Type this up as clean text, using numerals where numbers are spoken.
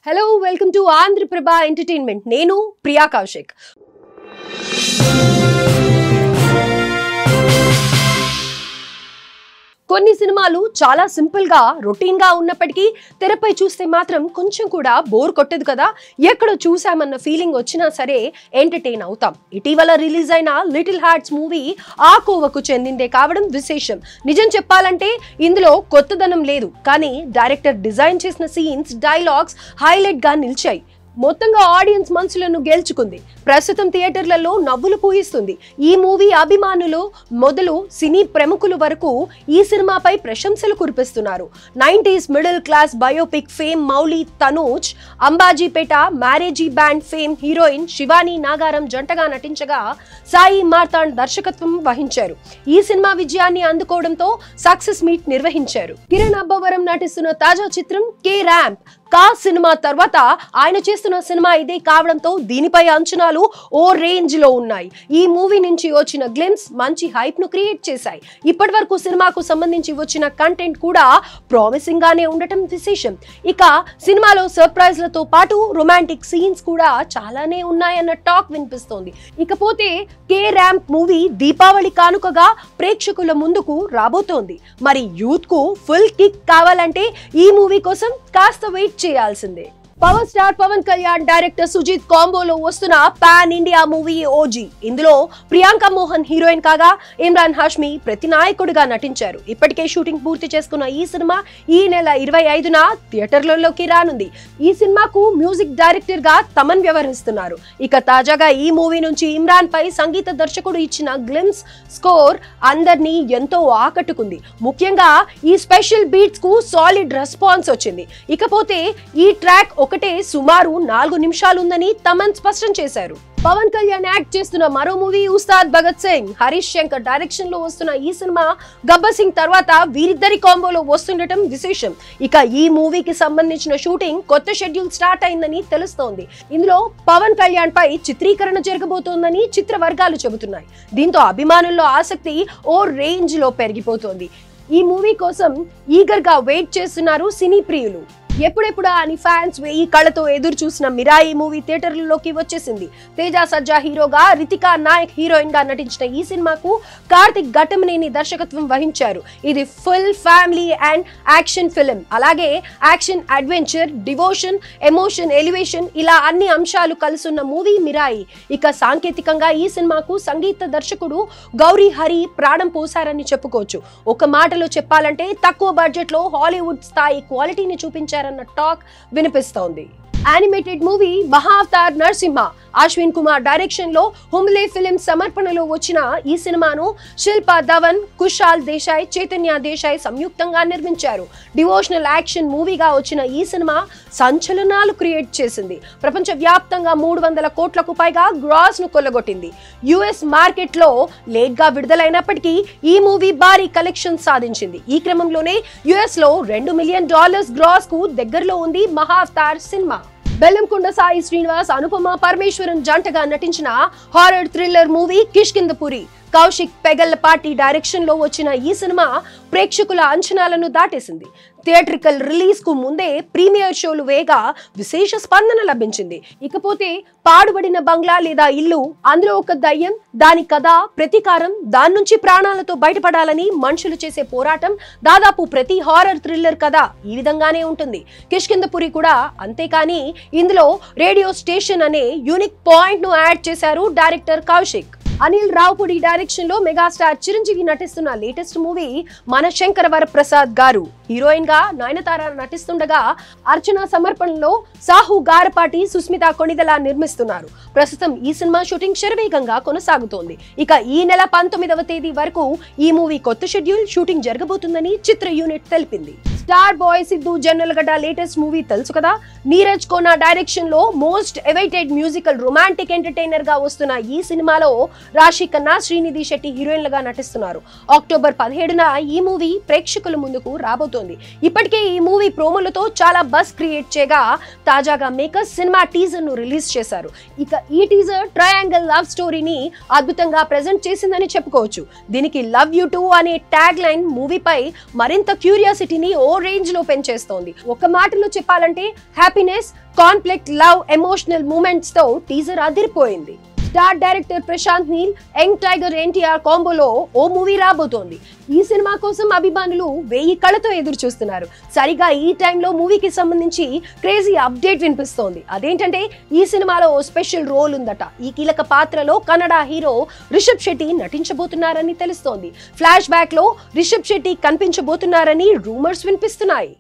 Hello, welcome to Andhra Prabha Entertainment. Nenu Priya Kaushik. కొన్ని సినిమాలు చాలా సింపుల్ గా రొటీన్ గా ఉన్నప్పటికీ తెరపై చూస్తే మాత్రం కొంచెం కూడా బోర్ కొట్టదు కదా. ఎక్కడో చూసామన్న ఫీలింగ్ వచ్చినా సరే ఎంటర్టైన్ అవుతాం. ఇటీవల రిలీజ్ అయిన లిటిల్ హార్ట్స్ మూవీ ఆ కోవకు చెందిందే కావడం విశేషం. నిజం చెప్పాలంటే ఇందులో కొత్తదనం లేదు, కానీ డైరెక్టర్ డిజైన్ చేసిన సీన్స్, డైలాగ్స్ హైలైట్ గా నిలిచాయి. మొత్తంగా ఆడియన్స్ మనసులను గెలుచుకుంది. ప్రస్తుతం థియేటర్లలో నవ్వులు పూయిస్తుంది. ఈ మూవీ అభిమానులు మొదలు సినీ ప్రముఖుల వరకు ఈ సినిమాపై ప్రశంసలు కురిపిస్తున్నారు. 90s middle class biopic fame Mouli Tanuj, Ambajipeta marriage band fame heroine Shivani Nagaram జంటగా నటించగా సాయి మార్తాండ్ దర్శకత్వం వహించారు. ఈ సినిమా విజయాన్ని అందుకోవడంతో సక్సెస్ మీట్ నిర్వహించారు. కిరణ్ అబ్బవరం నటిస్తున్న తాజా చిత్రం కే ర్యాంప్. కా సినిమా తర్వాత ఆయన చేస్తున్న సినిమా ఇదే కావడంతో దీనిపై అంచనాలు ఓ రేంజ్ లో ఉన్నాయి. ఈ మూవీ నుంచి వచ్చిన గ్లిమ్స్ మంచి హైప్ ను క్రియేట్ చేశాయి. ఇప్పటి వరకు సినిమాకు సంబంధించి వచ్చిన కంటెంట్ కూడా ప్రామిసింగ్ గానే ఉండటం విశేషం. ఇక సినిమాలో సర్ప్రైజ్ లతో పాటు రొమాంటిక్ సీన్స్ కూడా చాలానే ఉన్నాయన్న టాక్ వినిపిస్తోంది. ఇకపోతే కే ర్యాంప్ మూవీ దీపావళి కానుకగా ప్రేక్షకుల ముందుకు రాబోతోంది. మరి యూత్ కు ఫుల్ కిక్ కావాలంటే ఈ మూవీ కోసం కాస్త వెయిట్ చేయాల్సిందే. Power star Pawan Kalyan, director Sujeeth కాంబోలో వస్తున్న పాన్ ఇండియా మూవీ ఓజీ. ఇందులో ప్రియాంక మోహన్ హీరోయిన్ కాగా ఇమ్రాన్ హాష్మి ప్రతినాయకుడిగా నటించారు. ఇప్పటికే షూటింగ్ పూర్తి చేసుకున్న ఈ సినిమా ఈ నెల 25న థియేటర్లలోకి రానుంది. ఈ సినిమాకు మ్యూజిక్ డైరెక్టర్ గా తమన్ వ్యవహరిస్తున్నారు. ఇక తాజాగా ఈ మూవీ నుంచి ఇమ్రాన్ పై సంగీత దర్శకుడు ఇచ్చిన గ్లిమ్స్ స్కోర్ అందరినీ ఎంతో ఆకట్టుకుంది. ముఖ్యంగా ఈ స్పెషల్ బీట్స్ కు సాలిడ్ రెస్పాన్స్ వచ్చింది. ఇకపోతే ఈ ట్రాక్ ఒకటే సుమారు 4 నిమిషాలుందని తమన్ స్పష్టం చేశారు. పవన్ కళ్యాణ్ యాక్ట్ చేస్తున్న మరో మూవీ ఉస్తాద్ భగత్ సింగ్. హరీష్ శంకర్ డైరెక్షన్ లో వస్తున్న ఈ సినిమా గబ్బర్ సింగ్ తర్వాత వీరిద్దరి కాంబోలో వస్తుండటం విశేషం. ఇక ఈ మూవీకి సంబంధించిన షూటింగ్ కొత్త షెడ్యూల్ స్టార్ట్ అయిందని తెలుస్తోంది. ఇందులో పవన్ కళ్యాణ్ పై చిత్రీకరణ జరగబోతోందని చిత్ర వర్గాలు చెబుతున్నాయి. దీంతో అభిమానుల్లో ఆసక్తి ఓ రేంజ్ లో పెరిగిపోతోంది. ఈ మూవీ కోసం ఈగర్ గా వెయిట్ చేస్తున్నారు సినీ ప్రియులు. ఎప్పుడెప్పుడా అని ఫ్యాన్స్ వెయ్యి కళ్ళతో ఎదురు చూసిన మిరాయి మూవీ థియేటర్లలోకి వచ్చేసింది. తేజ సజ్జా హీరోగా, రితికా నాయక్ హీరోయిన్ గా నటించిన ఈ సినిమాకు కార్తిక్ ఘటమనేని దర్శకత్వం వహించారు. ఇది full family and action film. అలాగే action, adventure, devotion, emotion, elevation ఇలా అన్ని అంశాలు కలుసున్న మూవీ మిరాయి. ఇక సాంకేతికంగా ఈ సినిమాకు సంగీత దర్శకుడు గౌరీ హరి ప్రాణం పోసారని చెప్పుకోవచ్చు. ఒక మాటలో చెప్పాలంటే తక్కువ బడ్జెట్ లో హాలీవుడ్ స్థాయి క్వాలిటీని చూపించారు అన్న టాక్ వినిపిస్తోంది. Animated movie Mahavatar Narasimha. Ashwin Kumar direction లో హుమ్లే ఫిల్మ్ సమర్పణలో వచ్చిన ఈ సినిమాను శిల్పా ధవన్, కుశాల్ దేశాయ్, చైతన్య దేశాయ్ సంయుక్తంగా నిర్మించారు. డివోషనల్ యాక్షన్ మూవీగా వచ్చిన ఈ సినిమా సంచలనాలు క్రియేట్ చేసింది. ప్రపంచ వ్యాప్తంగా 300 కోట్లకు పైగా గ్రాస్ ను కొల్లగొట్టింది. యుఎస్ మార్కెట్ లో లేట్ గా విడుదలైనప్పటికీ ఈ మూవీ భారీ కలెక్షన్ సాధించింది. ఈ క్రమంలోనే యుఎస్ లో $2 మిలియన్ గ్రాస్ కు దగ్గరలో ఉంది మహావతార్ సినిమా. బెల్లంకొండ సాయి శ్రీనివాస్, అనుపమ పరమేశ్వరన్ జంటగా నటించిన horror thriller movie Kishkindhapuri. Kaushik Pegallapati direction లో వచ్చిన ఈ సినిమా ప్రేక్షకుల అంచనాలను దాటేసింది. థియేట్రికల్ రిలీజ్ కు ముందే ప్రీమియర్ షోలు వేగా విశేష స్పందన లభించింది. ఇకపోతే పాడుబడిన బంగ్లా లేదా ఇల్లు. అందులో ఒక దయ్యం, దాని కథ, ప్రతీకారం, దాని నుంచి ప్రాణాలతో బయటపడాలని మనుషులు చేసే పోరాటం. దాదాపు ప్రతి హారర్ థ్రిల్లర్ కథ ఈ విధంగానే ఉంటుంది. కిష్కింధపురి కూడా అంతేకాని ఇందులో రేడియో స్టేషన్ అనే యూనిక్ పాయింట్ ను యాడ్ చేశారు డైరెక్టర్ కౌశిక్. అనిల్ రావుపూడి డైరెక్షన్ లో మెగాస్టార్ చిరంజీవి నటిస్తున్న లేటెస్ట్ మూవీ మన శంకర వరప్రసాద్ గారు. హీరోయిన్ గా నయనతార నటిస్తుండగా అర్చన సమర్పణలో సాహు గారపాటి, సుస్మిత కొణిదల నిర్మిస్తున్నారు. ప్రస్తుతం ఈ సినిమా షూటింగ్ శరవేగంగా కొనసాగుతోంది. ఇక ఈ నెల 19వ తేదీ వరకు ఈ మూవీ కొత్త షెడ్యూల్ షూటింగ్ జరగబోతుందని చిత్ర యూనిట్ తెలిపింది. Star boy Siddhu Jonnalagadda latest movie తెలుసు కదా. నీరజ్ కోనా డైరెక్షన్ లో most awaited musical romantic entertainer గా వస్తున్న ఈ సినిమాలో రాశి ఖన్నా, శ్రీనిధి శెట్టి హీరోయిన్లుగా నటిస్తున్నారు. అక్టోబర్ 17న ఈ మూవీ ప్రేక్షకుల ముందుకు రాబోతోంది. కనిపిస్తోంది. ఇప్పటికే ఈ మూవీ ప్రోమోలతో చాలా బస్ క్రియేట్ చేయగా తాజాగా మేకర్స్ సినిమా టీజర్ ను రిలీజ్ చేశారు. ఇక ఈ టీజర్ ట్రయాంగిల్ లవ్ స్టోరీని అద్భుతంగా ప్రెజెంట్ చేసిందని చెప్పుకోవచ్చు. దీనికి లవ్ యూ టూ అనే ట్యాగ్ లైన్ మూవీపై మరింత క్యూరియాసిటీని ఓ రేంజ్ లో పెంచేస్తోంది. ఒక మాటలో చెప్పాలంటే happiness, conflict, love, emotional moments తో టీజర్ అదిరిపోయింది. Star director Prashanth Neel, young tiger NTR కాంబోలో ఓ మూవీ రాబోతోంది. ఈ సినిమా కోసం అభిమానులు 1000 కళ్ళతో ఎదురు చూస్తున్నారు. సరిగా ఈ టైంలో మూవీకి సంబంధించి క్రేజీ అప్డేట్ వినిపిస్తోంది. అదేంటంటే ఈ సినిమాలో ఓ స్పెషల్ రోల్ ఉందట. ఈ కీలక పాత్రలో కన్నడ హీరో రిషబ్ శెట్టి నటించబోతున్నారని తెలుస్తోంది. ఫ్లాష్ బ్యాక్ లో రిషబ్ శెట్టి కనిపించబోతున్నారని రూమర్స్ వినిపిస్తున్నాయి.